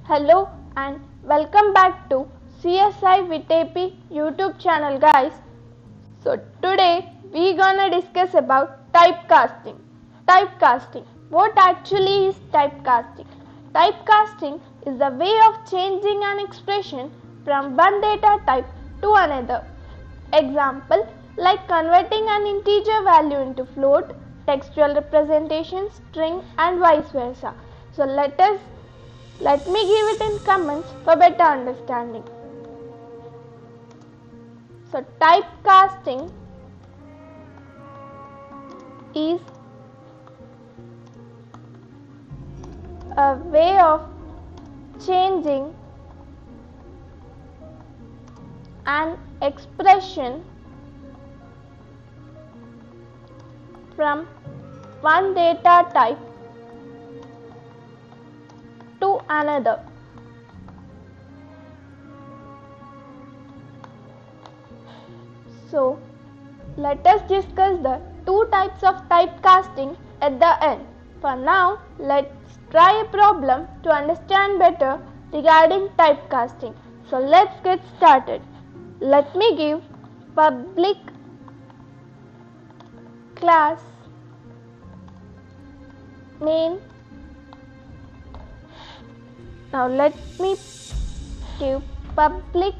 Hello and welcome back to CSI Vit-Ap YouTube channel, guys. So today we gonna discuss about typecasting. Typecasting. What actually is typecasting? Typecasting is the way of changing an expression from one data type to another. Example, like converting an integer value into float, textual representation, string, and vice versa. So let me give it in comments for better understanding. So typecasting is a way of changing an expression from one data type to another. So let us discuss the two types of typecasting at the end. For now, let's try a problem to understand better regarding typecasting. So let's get started. Let me give public class name. Now let me give public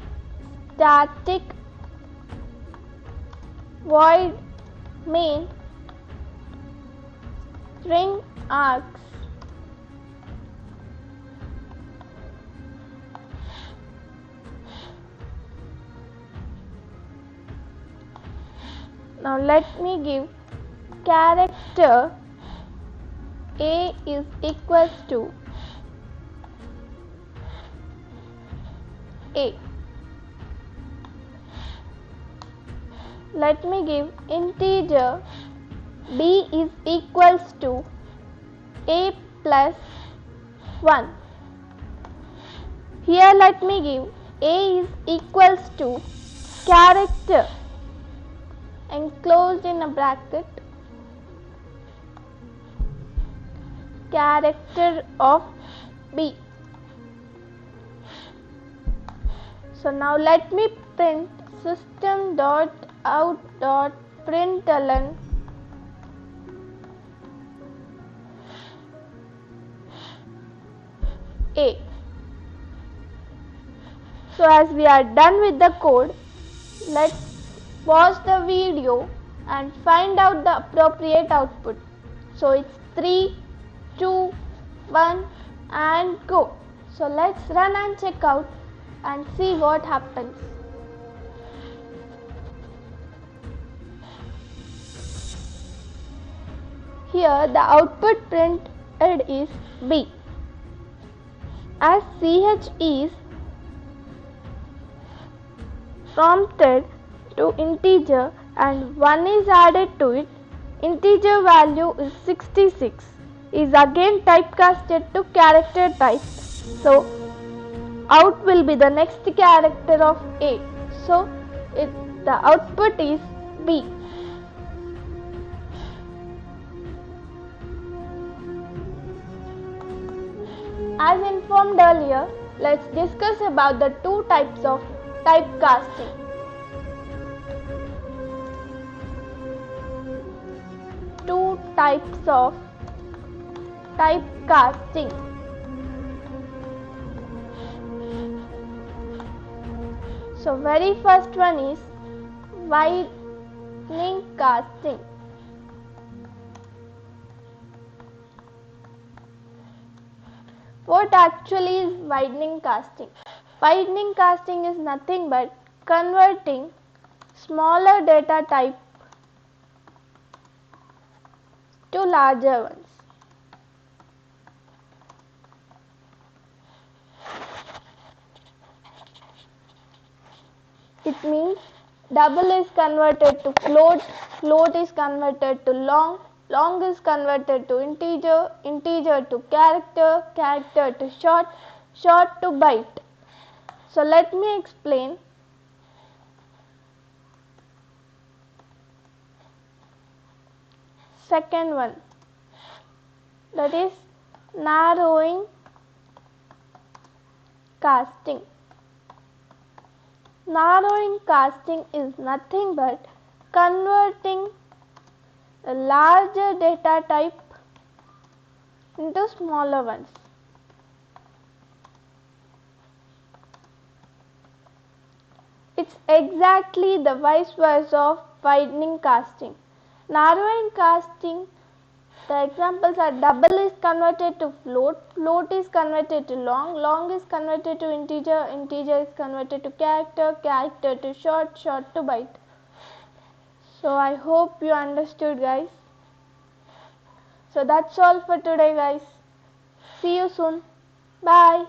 static void main string args. Now let me give character A is equals to A. Let me give integer B is equals to A plus 1. Here let me give A is equals to character enclosed in a bracket character of B. So now let me print system.out.println A. So as we are done with the code, let's pause the video and find out the appropriate output. So it's 3, 2, 1 and go. So let's run and check out and see what happens. Here the output printed is B. As CH is prompted to integer and 1 is added to it, integer value is 66 is again typecasted to character type. So out will be the next character of A. So the output is B. As informed earlier, let's discuss about the two types of typecasting. Two types of typecasting. So very first one is widening casting. What actually is widening casting? Widening casting is nothing but converting smaller data type to larger ones. It means double is converted to float, float is converted to long, long is converted to integer, integer to character, character to short, short to byte. So let me explain. Second one, that is narrowing casting. Narrowing casting is nothing but converting a larger data type into smaller ones. It's exactly the vice versa of widening casting. Narrowing casting, the examples are double is converted to float, float is converted to long, long is converted to integer, integer is converted to character, character to short, short to byte. So I hope you understood, guys. So that's all for today, guys. See you soon. Bye.